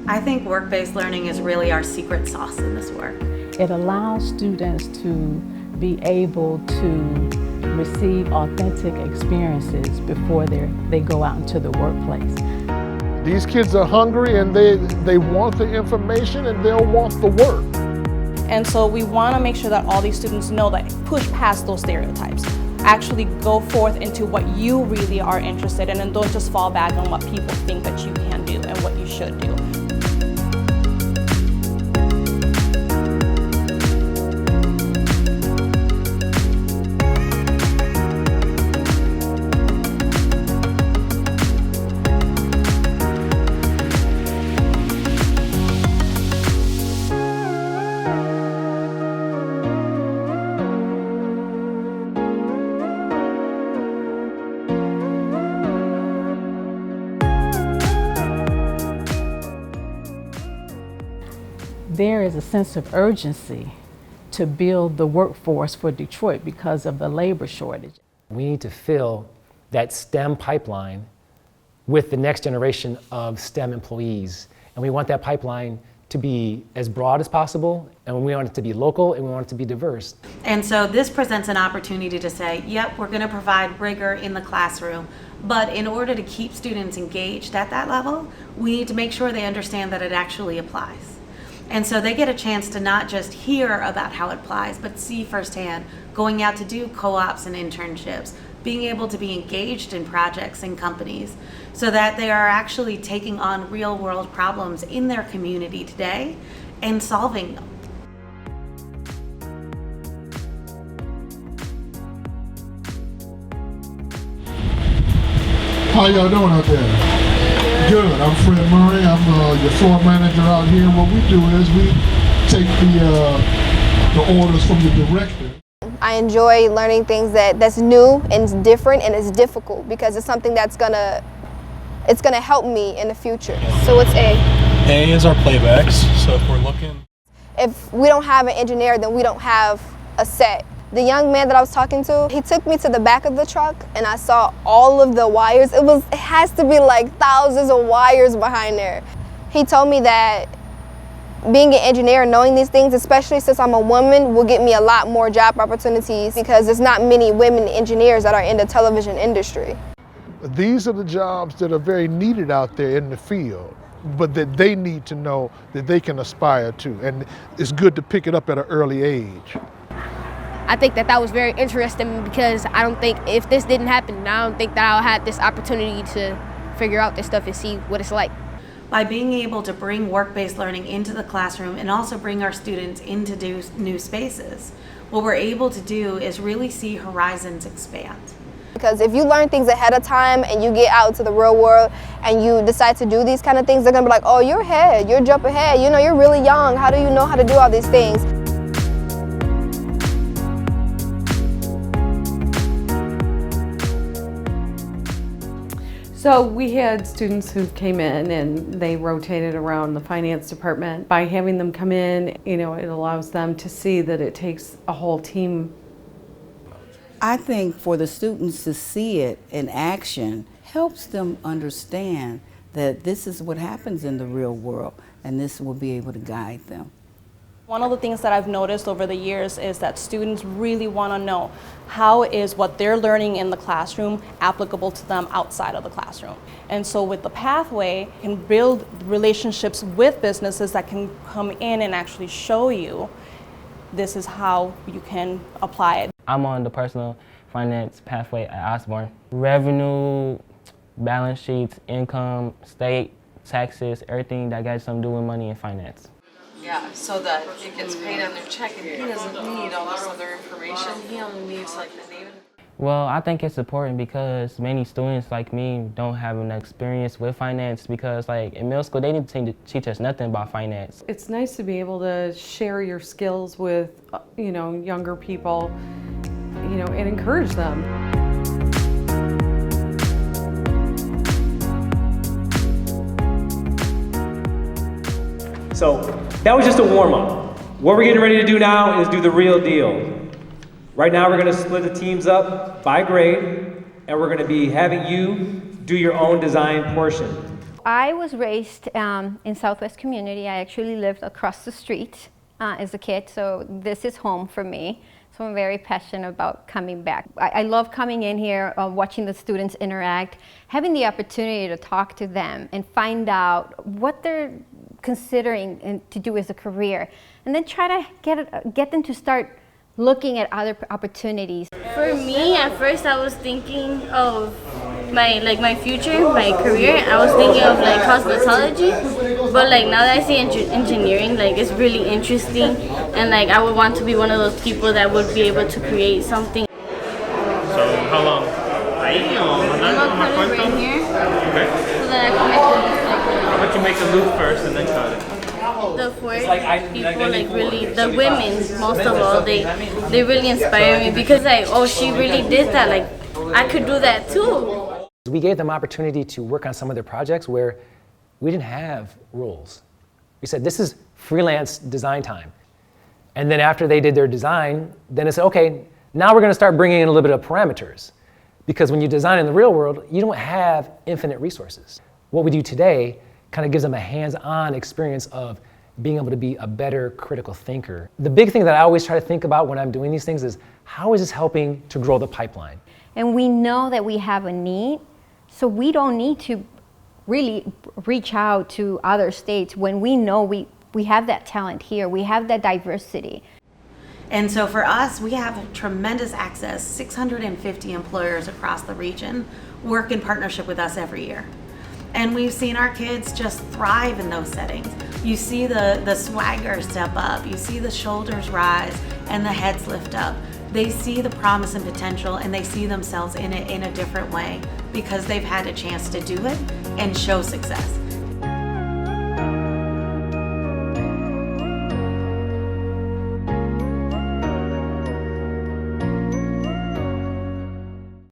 I think work-based learning is really our secret sauce in this work. It allows students to be able to receive authentic experiences before they go out into the workplace. These kids are hungry and they want the information and they'll want the work. And so we want to make sure that all these students know that push past those stereotypes. Actually go forth into what you really are interested in and don't just fall back on what people think that you can do and what you should do. There is a sense of urgency to build the workforce for Detroit because of the labor shortage. We need to fill that STEM pipeline with the next generation of STEM employees. And we want that pipeline to be as broad as possible, and we want it to be local, and we want it to be diverse. And so this presents an opportunity to say, yep, we're going to provide rigor in the classroom, but in order to keep students engaged at that level, we need to make sure they understand that it actually applies. And so they get a chance to not just hear about how it applies, but see firsthand, going out to do co-ops and internships, being able to be engaged in projects and companies, so that they are actually taking on real world problems in their community today and solving them. How y'all doing out there? Good. I'm Fred Murray. I'm your floor manager out here. What we do is we take the orders from the director. I enjoy learning things that's new and it's different and it's difficult because it's something that's gonna help me in the future. So what's A? A is our playbacks. So if we're looking, if we don't have an engineer, then we don't have a set. The young man that I was talking to, he took me to the back of the truck and I saw all of the wires. It has to be like thousands of wires behind there. He told me that being an engineer and knowing these things, especially since I'm a woman, will get me a lot more job opportunities because there's not many women engineers that are in the television industry. These are the jobs that are very needed out there in the field, but that they need to know that they can aspire to. And it's good to pick it up at an early age. I think that was very interesting because I don't think if this didn't happen, I don't think that I'll have this opportunity to figure out this stuff and see what it's like. By being able to bring work-based learning into the classroom and also bring our students into new spaces, what we're able to do is really see horizons expand. Because if you learn things ahead of time and you get out into the real world and you decide to do these kind of things, they're gonna be like, oh, you're ahead, you're jump ahead, you know, you're really young, how do you know how to do all these things? So we had students who came in and they rotated around the finance department. By having them come in, you know, it allows them to see that it takes a whole team. I think for the students to see it in action helps them understand that this is what happens in the real world and this will be able to guide them. One of the things that I've noticed over the years is that students really want to know how is what they're learning in the classroom applicable to them outside of the classroom. And so with the pathway, you can build relationships with businesses that can come in and actually show you this is how you can apply it. I'm on the personal finance pathway at Osborne. Revenue, balance sheets, income, state, taxes, everything that got something to do with money and finance. Yeah, so that it gets paid on their check and he doesn't need all this other information. He only needs like the name. Well, I think it's important because many students like me don't have an experience with finance because like in middle school, they didn't teach us nothing about finance. It's nice to be able to share your skills with, you know, younger people, you know, and encourage them. So that was just a warm-up. What we're getting ready to do now is do the real deal. Right now we're going to split the teams up by grade, and we're going to be having you do your own design portion. I was raised in Southwest community. I actually lived across the street as a kid, so this is home for me. So I'm very passionate about coming back. I love coming in here, watching the students interact, having the opportunity to talk to them and find out what they're considering to do as a career, and then try to get them to start looking at other opportunities. For me, at first I was thinking of my future, my career. I was thinking of like cosmetology, but like now that I see engineering, like it's really interesting, and like I would want to be one of those people that would be able to create something. So how long? I'm gonna cut it right here, Okay. so that I can make a loop. How about you make the loop first and then cut it? The four people, like really, the women, most of all, they really inspire me because like, oh, she really did that. Like, I could do that too. We gave them opportunity to work on some of their projects where we didn't have rules. We said, this is freelance design time. And then after they did their design, then it's okay, now we're gonna start bringing in a little bit of parameters. Because when you design in the real world, you don't have infinite resources. What we do today kind of gives them a hands-on experience of being able to be a better critical thinker. The big thing that I always try to think about when I'm doing these things is, how is this helping to grow the pipeline? And we know that we have a need, so we don't need to really reach out to other states when we know we have that talent here, we have that diversity. And so for us, we have tremendous access. 650 employers across the region work in partnership with us every year. And we've seen our kids just thrive in those settings. You see the swagger step up, you see the shoulders rise and the heads lift up. They see the promise and potential, and they see themselves in it in a different way because they've had a chance to do it and show success.